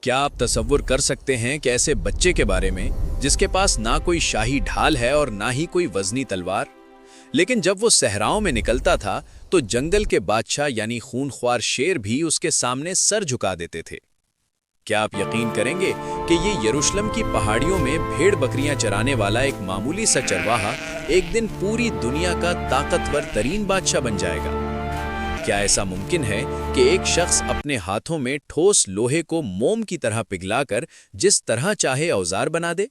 क्या आप तसव्वुर कर सकते हैं कि ऐसे बच्चे के बारे में जिसके पास ना कोई शाही ढाल है और ना ही कोई वजनी तलवार, लेकिन जब वो सहराओं में निकलता था तो जंगल के बादशाह यानी खूनख्वार शेर भी उसके सामने सर झुका देते थे। क्या आप यकीन करेंगे कि ये यरूशलेम की पहाड़ियों में भेड़ बकरियां चराने वाला एक मामूली सा चरवाहा एक दिन पूरी दुनिया का ताकतवर तरीन बादशाह बन जाएगा? क्या ऐसा मुमकिन है कि एक शख्स अपने हाथों में ठोस लोहे को मोम की तरह पिघलाकर जिस तरह चाहे औजार बना दे?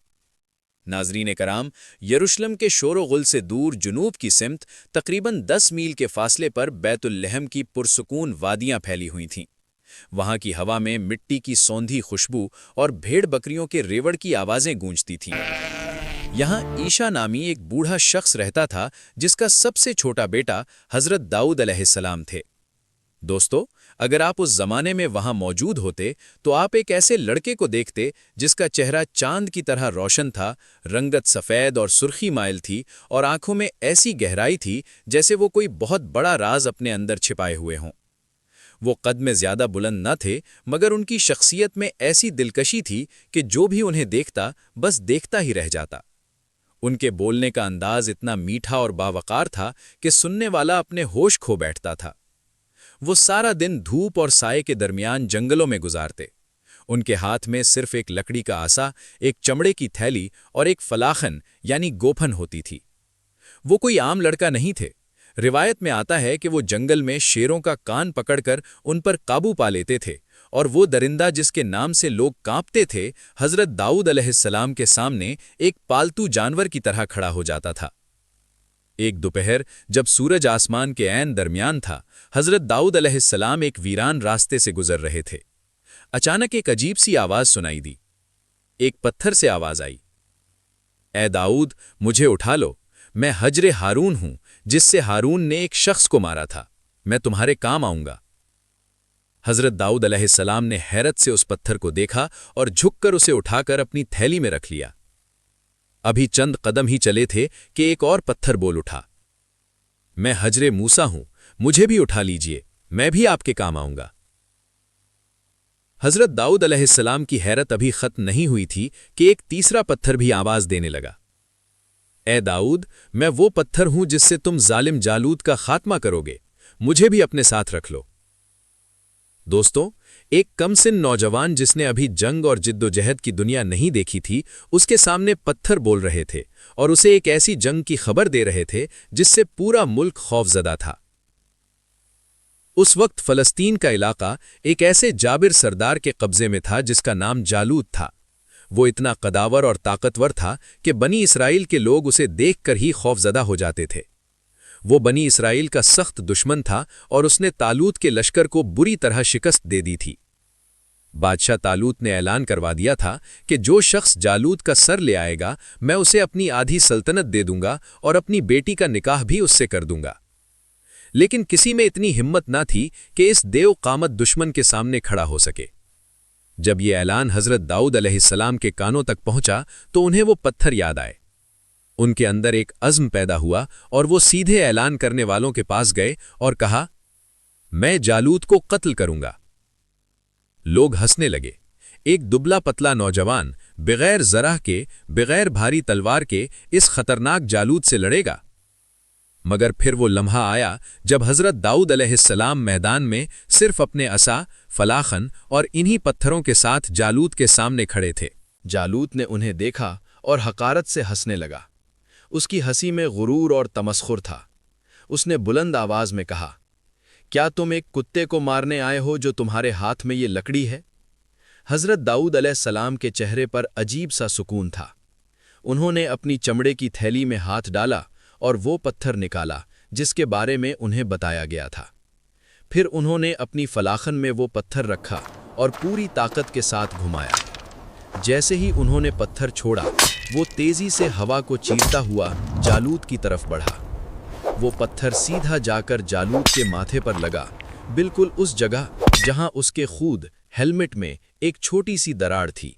नाज़रीन कराम, यरूशलेम के शोर-ओ-गुल से दूर जुनूब की सिमत तकरीबन 10 मील के फासले पर बैतुल लहम की पुरसुकून वादियां फैली हुई थीं। वहां की हवा में मिट्टी की सौंधी खुशबू और भेड़ बकरियों के रेवड़ की आवाजें गूंजती थीं। यहाँ ईशा नामी एक बूढ़ा शख्स रहता था जिसका सबसे छोटा बेटा हजरत दाऊद अलैहिस्सलाम थे। दोस्तों, अगर आप उस जमाने में वहां मौजूद होते तो आप एक ऐसे लड़के को देखते जिसका चेहरा चांद की तरह रोशन था, रंगत सफ़ेद और सुर्खी माइल थी और आंखों में ऐसी गहराई थी जैसे वो कोई बहुत बड़ा राज अपने अंदर छिपाए हुए हों। वो कद में ज्यादा बुलंद न थे, मगर उनकी शख्सियत में ऐसी दिलकशी थी कि जो भी उन्हें देखता बस देखता ही रह जाता। उनके बोलने का अंदाज इतना मीठा और बावकार था कि सुनने वाला अपने होश खो बैठता था। वो सारा दिन धूप और साए के दरमियान जंगलों में गुजारते। उनके हाथ में सिर्फ एक लकड़ी का आसा, एक चमड़े की थैली और एक फलाखन यानी गोफन होती थी। वो कोई आम लड़का नहीं थे। रिवायत में आता है कि वो जंगल में शेरों का कान पकड़कर उन पर काबू पा लेते थे और वो दरिंदा जिसके नाम से लोग कांपते थे, हजरत दाऊद अलैहिस्सलाम के सामने एक पालतू जानवर की तरह खड़ा हो जाता था। एक दोपहर जब सूरज आसमान के ऐन दरमियान था, हजरत दाऊद अलैहिस्सलाम एक वीरान रास्ते से गुजर रहे थे। अचानक एक अजीब सी आवाज सुनाई दी। एक पत्थर से आवाज आई, ए दाऊद, मुझे उठा लो, मैं हजरे हारून हूं जिससे हारून ने एक शख्स को मारा था, मैं तुम्हारे काम आऊंगा। हजरत दाऊद अलैहिस्सलाम ने हैरत से उस पत्थर को देखा और झुककर उसे उठाकर अपनी थैली में रख लिया। अभी चंद कदम ही चले थे कि एक और पत्थर बोल उठा, मैं हजरे मूसा हूं, मुझे भी उठा लीजिए, मैं भी आपके काम आऊंगा। हजरत दाऊद अलैहिस्सलाम की हैरत अभी खत्म नहीं हुई थी कि एक तीसरा पत्थर भी आवाज देने लगा, ए दाऊद, मैं वो पत्थर हूं जिससे तुम जालिम जालूत का खात्मा करोगे, मुझे भी अपने साथ रख लो। दोस्तों, एक कमसिन नौजवान जिसने अभी जंग और जिद्दोजहद की दुनिया नहीं देखी थी, उसके सामने पत्थर बोल रहे थे और उसे एक ऐसी जंग की खबर दे रहे थे जिससे पूरा मुल्क खौफजदा था। उस वक्त फलस्तीन का इलाका एक ऐसे जाबिर सरदार के कब्जे में था जिसका नाम जालूत था। वो इतना कदावर और ताकतवर था कि बनी इसराइल के लोग उसे देखकर ही खौफजदा हो जाते थे। वो बनी इसराइल का सख्त दुश्मन था और उसने तालूत के लश्कर को बुरी तरह शिकस्त दे दी थी। बादशाह तालूत ने ऐलान करवा दिया था कि जो शख्स जालूत का सर ले आएगा, मैं उसे अपनी आधी सल्तनत दे दूंगा और अपनी बेटी का निकाह भी उससे कर दूंगा। लेकिन किसी में इतनी हिम्मत ना थी कि इस देव कामत दुश्मन के सामने खड़ा हो सके। जब ये ऐलान हजरत दाऊद अलैहिस्सलाम के कानों तक पहुंचा तो उन्हें वो पत्थर याद आए। उनके अंदर एक अज़्म पैदा हुआ और वो सीधे ऐलान करने वालों के पास गए और कहा, मैं जालूत को कत्ल करूंगा। लोग हंसने लगे। एक दुबला पतला नौजवान बगैर जराह के, बगैर भारी तलवार के इस खतरनाक जालूत से लड़ेगा? मगर फिर वो लम्हा आया जब हजरत दाऊद अलैहिस्सलाम मैदान में सिर्फ अपने असा, फलाखन और इन्हीं पत्थरों के साथ जालूत के सामने खड़े थे। जालूत ने उन्हें देखा और हकारत से हंसने लगा। उसकी हंसी में गुरूर और तमस्खुर था। उसने बुलंद आवाज में कहा, क्या तुम एक कुत्ते को मारने आए हो जो तुम्हारे हाथ में ये लकड़ी है? हजरत दाऊद अलैहिस्सलाम के चेहरे पर अजीब सा सुकून था। उन्होंने अपनी चमड़े की थैली में हाथ डाला और वो पत्थर निकाला जिसके बारे में उन्हें बताया गया था। फिर उन्होंने अपनी फलाखन में वो पत्थर रखा और पूरी ताकत के साथ घुमाया। जैसे ही उन्होंने पत्थर छोड़ा, वो तेजी से हवा को चीरता हुआ जालूत की तरफ बढ़ा। वो पत्थर सीधा जाकर जालूत के माथे पर लगा, बिल्कुल उस जगह जहां उसके खुद हेलमेट में एक छोटी सी दरार थी।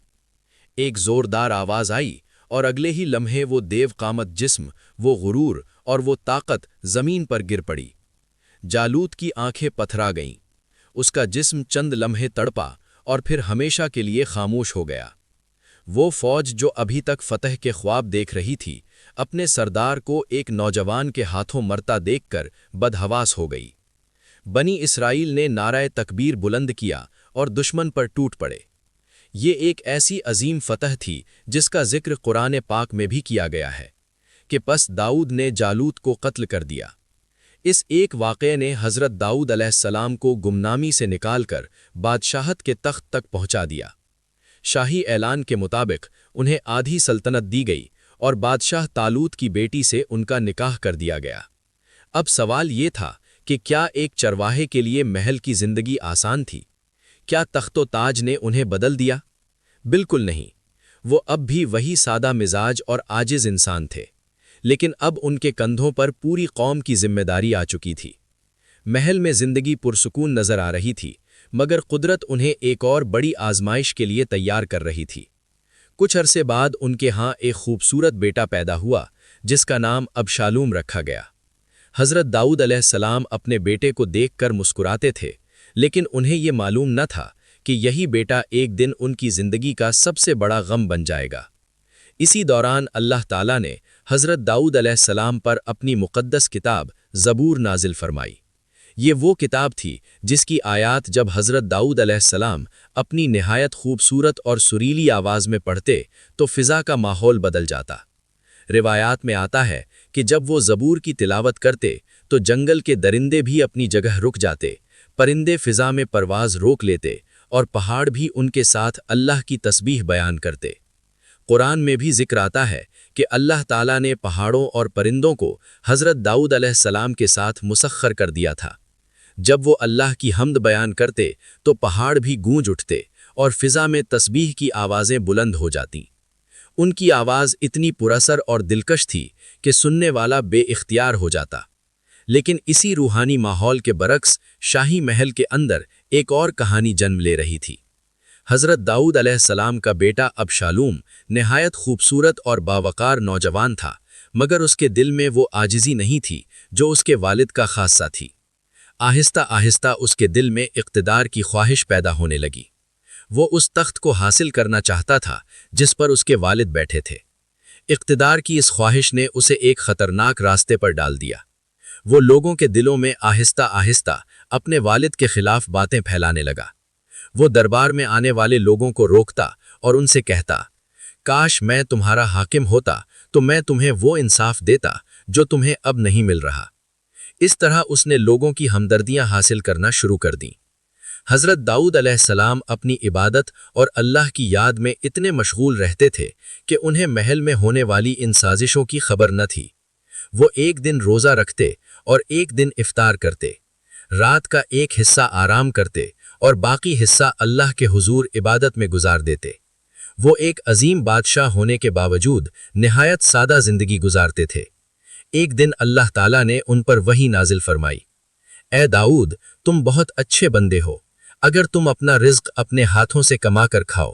एक जोरदार आवाज आई और अगले ही लम्हे वो देव कामत जिस्म, वो गुरूर और वो ताकत जमीन पर गिर पड़ी। जालूत की आंखें पथरा गईं। उसका जिस्म चंद लम्हे तड़पा اور پھر ہمیشہ کے لیے خاموش ہو گیا۔ وہ فوج جو ابھی تک فتح کے خواب دیکھ رہی تھی، اپنے سردار کو ایک نوجوان کے ہاتھوں مرتا دیکھ کر بدحواس ہو گئی۔ بنی اسرائیل نے نعرہ تکبیر بلند کیا اور دشمن پر ٹوٹ پڑے۔ یہ ایک ایسی عظیم فتح تھی جس کا ذکر قرآن پاک میں بھی کیا گیا ہے کہ پس داؤد نے جالوت کو قتل کر دیا۔ اس ایک واقعے نے حضرت داؤد علیہ السلام کو گمنامی سے نکال کر بادشاہت کے تخت تک پہنچا دیا۔ شاہی اعلان کے مطابق انہیں آدھی سلطنت دی گئی اور بادشاہ طالوت کی بیٹی سے ان کا نکاح کر دیا گیا۔ اب سوال یہ تھا کہ کیا ایک چرواہے کے لیے محل کی زندگی آسان تھی؟ کیا تخت و تاج نے انہیں بدل دیا؟ بالکل نہیں، وہ اب بھی وہی سادہ مزاج اور عاجز انسان تھے، لیکن اب ان کے کندھوں پر پوری قوم کی ذمہ داری آ چکی تھی۔ محل میں زندگی پرسکون نظر آ رہی تھی، مگر قدرت انہیں ایک اور بڑی آزمائش کے لیے تیار کر رہی تھی۔ کچھ عرصے بعد ان کے ہاں ایک خوبصورت بیٹا پیدا ہوا جس کا نام ابشالوم رکھا گیا۔ حضرت داؤد علیہ السلام اپنے بیٹے کو دیکھ کر مسکراتے تھے، لیکن انہیں یہ معلوم نہ تھا کہ یہی بیٹا ایک دن ان کی زندگی کا سب سے بڑا غم بن جائے گا۔ اسی دوران اللہ تعالیٰ نے حضرت داؤد علیہ السلام پر اپنی مقدس کتاب زبور نازل فرمائی۔ یہ وہ کتاب تھی جس کی آیات جب حضرت داؤد علیہ السلام اپنی نہایت خوبصورت اور سریلی آواز میں پڑھتے تو فضا کا ماحول بدل جاتا۔ روایات میں آتا ہے کہ جب وہ زبور کی تلاوت کرتے تو جنگل کے درندے بھی اپنی جگہ رک جاتے، پرندے فضا میں پرواز روک لیتے اور پہاڑ بھی ان کے ساتھ اللہ کی تسبیح بیان کرتے۔ قرآن میں بھی ذکر آتا ہے کہ اللہ تعالیٰ نے پہاڑوں اور پرندوں کو حضرت داؤد علیہ السلام کے ساتھ مسخر کر دیا تھا۔ جب وہ اللہ کی حمد بیان کرتے تو پہاڑ بھی گونج اٹھتے اور فضا میں تسبیح کی آوازیں بلند ہو جاتیں۔ ان کی آواز اتنی پراثر اور دلکش تھی کہ سننے والا بے اختیار ہو جاتا۔ لیکن اسی روحانی ماحول کے برعکس شاہی محل کے اندر ایک اور کہانی جنم لے رہی تھی۔ حضرت داؤد علیہ السلام کا بیٹا ابشالوم نہایت خوبصورت اور باوقار نوجوان تھا، مگر اس کے دل میں وہ عاجزی نہیں تھی جو اس کے والد کا خاصہ تھی۔ آہستہ آہستہ اس کے دل میں اقتدار کی خواہش پیدا ہونے لگی۔ وہ اس تخت کو حاصل کرنا چاہتا تھا جس پر اس کے والد بیٹھے تھے۔ اقتدار کی اس خواہش نے اسے ایک خطرناک راستے پر ڈال دیا۔ وہ لوگوں کے دلوں میں آہستہ آہستہ اپنے والد کے خلاف باتیں پھیلانے لگا۔ وہ دربار میں آنے والے لوگوں کو روکتا اور ان سے کہتا، کاش میں تمہارا حاکم ہوتا تو میں تمہیں وہ انصاف دیتا جو تمہیں اب نہیں مل رہا۔ اس طرح اس نے لوگوں کی ہمدردیاں حاصل کرنا شروع کر دیں۔ حضرت داؤد علیہ السلام اپنی عبادت اور اللہ کی یاد میں اتنے مشغول رہتے تھے کہ انہیں محل میں ہونے والی ان سازشوں کی خبر نہ تھی۔ وہ ایک دن روزہ رکھتے اور ایک دن افطار کرتے، رات کا ایک حصہ آرام کرتے اور باقی حصہ اللہ کے حضور عبادت میں گزار دیتے۔ وہ ایک عظیم بادشاہ ہونے کے باوجود نہایت سادہ زندگی گزارتے تھے۔ ایک دن اللہ تعالیٰ نے ان پر وحی نازل فرمائی، اے داؤد، تم بہت اچھے بندے ہو، اگر تم اپنا رزق اپنے ہاتھوں سے کما کر کھاؤ۔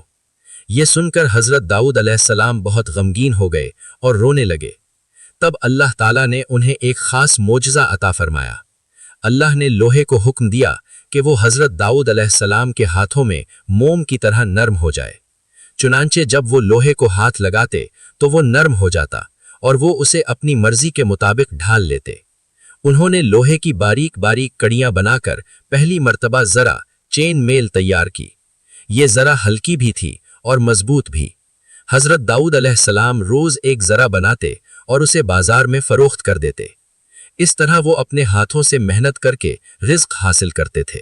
یہ سن کر حضرت داؤد علیہ السلام بہت غمگین ہو گئے اور رونے لگے۔ تب اللہ تعالیٰ نے انہیں ایک خاص معجزہ عطا فرمایا۔ اللہ نے لوہے کو حکم دیا کہ وہ حضرت داؤد علیہ السلام کے ہاتھوں میں موم کی طرح نرم ہو جائے۔ چنانچہ جب وہ لوہے کو ہاتھ لگاتے تو وہ نرم ہو جاتا اور وہ اسے اپنی مرضی کے مطابق ڈھال لیتے۔ انہوں نے لوہے کی باریک باریک کڑیاں بنا کر پہلی مرتبہ ذرا چین میل تیار کی۔ یہ ذرا ہلکی بھی تھی اور مضبوط بھی۔ حضرت داؤد علیہ السلام روز ایک ذرا بناتے اور اسے بازار میں فروخت کر دیتے۔ اس طرح وہ اپنے ہاتھوں سے محنت کر کے رزق حاصل کرتے تھے۔